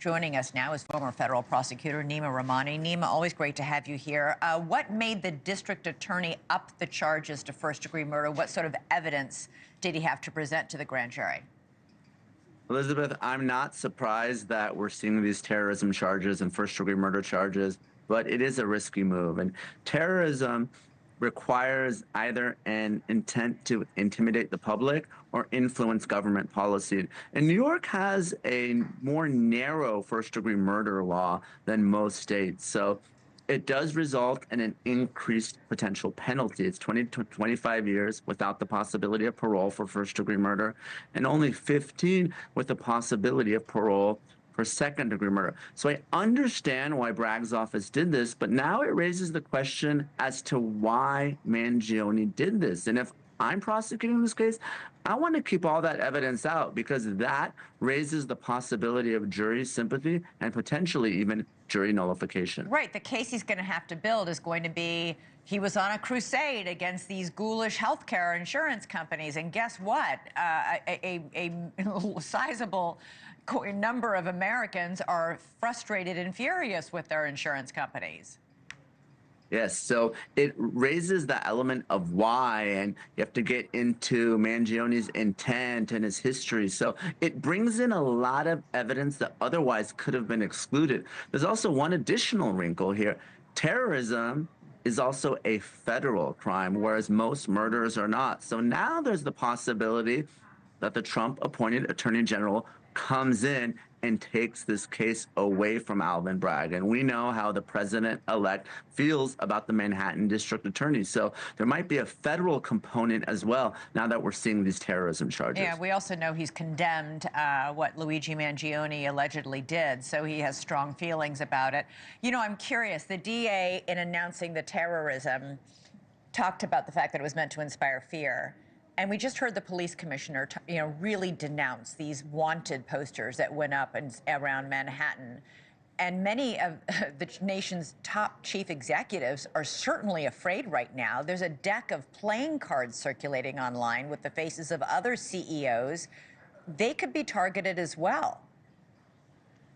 Joining us now is former federal prosecutor Neama Rahmani. Neama, always great to have you here. What made the district attorney up the charges to first-degree murder? What sort of evidence did he have to present to the grand jury? Elizabeth, I'm not surprised that we're seeing these terrorism charges and first-degree murder charges, but it is a risky move. And terrorism requires either an intent to intimidate the public or influence government policy. And New York has a more narrow first-degree murder law than most states. So it does result in an increased potential penalty. It's 20 to 25 years without the possibility of parole for first-degree murder, and only 15 with the possibility of parole for second-degree murder. So I understand why Bragg's office did this, but now it raises the question as to why Mangione did this. And if I'm prosecuting this case, I want to keep all that evidence out because that raises the possibility of jury sympathy and potentially even jury nullification. Right. The case he's going to have to build is going to be he was on a crusade against these ghoulish healthcare insurance companies. And guess what? A sizable number of Americans are frustrated and furious with their insurance companies. Yes, so it raises the element of why, and you have to get into Mangione's intent and his history. So it brings in a lot of evidence that otherwise could have been excluded. There's also one additional wrinkle here. Terrorism is also a federal crime, whereas most murders are not. So now there's the possibility that the Trump-appointed Attorney General comes in and takes this case away from Alvin Bragg. And we know how the president-elect feels about the Manhattan District Attorney. So there might be a federal component as well now that we're seeing these terrorism charges. Yeah, we also know he's condemned what Luigi Mangione allegedly did, so he has strong feelings about it. You know, I'm curious, the DA, in announcing the terrorism, talked about the fact that it was meant to inspire fear. And we just heard the police commissioner, really denounce these wanted posters that went up around Manhattan. And many of the nation's top chief executives are certainly afraid right now. There's a deck of playing cards circulating online with the faces of other CEOs. They could be targeted as well.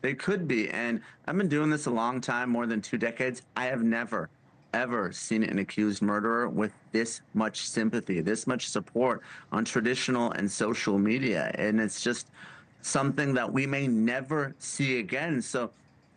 They could be. And I've been doing this a long time, more than 2 decades. I have never ever seen an accused murderer with this much sympathy, this much support on traditional and social media. And it's just something that we may never see again. So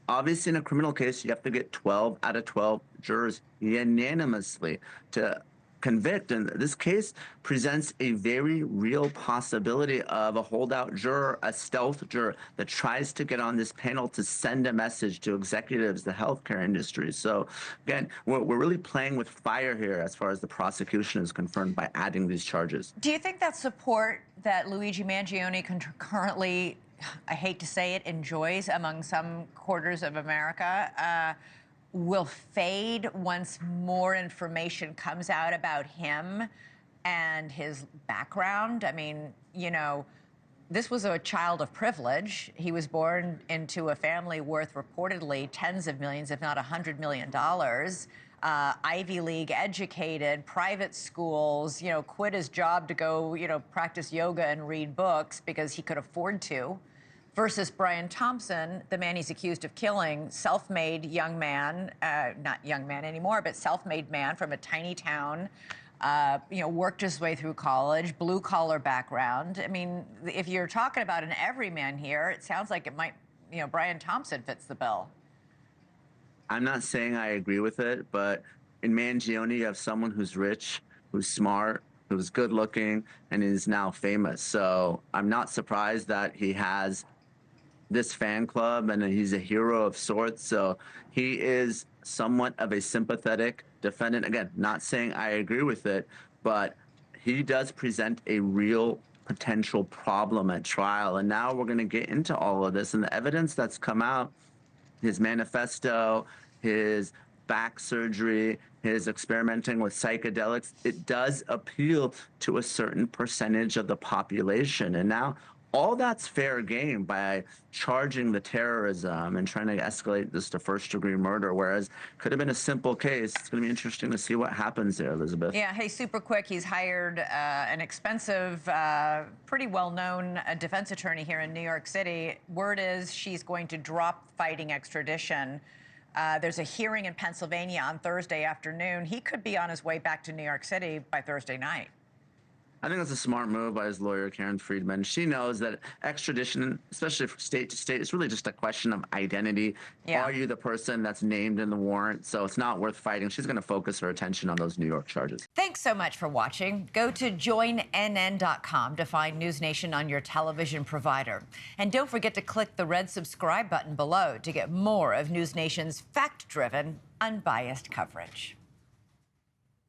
obviously in a criminal case, you have to get 12 out of 12 jurors unanimously to convict. And this case presents a very real possibility of a holdout juror, a stealth juror that tries to get on this panel to send a message to executives, the healthcare industry. So again, we're really playing with fire here as far as the prosecution is concerned by adding these charges. Do you think that support that Luigi Mangione currently, I hate to say it, enjoys among some quarters of America, will fade once more information comes out about him and his background? I mean, this was a child of privilege. He was born into a family worth reportedly tens of millions, if not $100 million. Ivy League educated, private schools, quit his job to go, practice yoga and read books because he could afford to. Versus Brian Thompson, the man he's accused of killing, self-made young man, not young man anymore, but self-made man from a tiny town, worked his way through college, blue-collar background. I mean, if you're talking about an everyman here, it sounds like it might, Brian Thompson fits the bill. I'm not saying I agree with it, but in Mangione, you have someone who's rich, who's smart, who's good-looking, and is now famous. So I'm not surprised that he has this fan club and he's a hero of sorts. So he is somewhat of a sympathetic defendant. Again, not saying I agree with it, but he does present a real potential problem at trial. And now we're going to get into all of this and the evidence that's come out, his manifesto, his back surgery, his experimenting with psychedelics. It does appeal to a certain percentage of the population. And now all that's fair game by charging the terrorism and trying to escalate this to first-degree murder, whereas could have been a simple case. It's going to be interesting to see what happens there, Elizabeth. Yeah, hey, super quick, he's hired an expensive, pretty well-known defense attorney here in New York City. Word is she's going to drop fighting extradition. There's a hearing in Pennsylvania on Thursday afternoon. He could be on his way back to New York City by Thursday night. I think that's a smart move by his lawyer, Karen Friedman. She knows that extradition, especially from state to state, is really just a question of identity. Yeah. Are you the person that's named in the warrant? So it's not worth fighting. She's going to focus her attention on those New York charges. Thanks so much for watching. Go to joinnn.com to find NewsNation on your television provider. And don't forget to click the red subscribe button below to get more of NewsNation's fact-driven, unbiased coverage.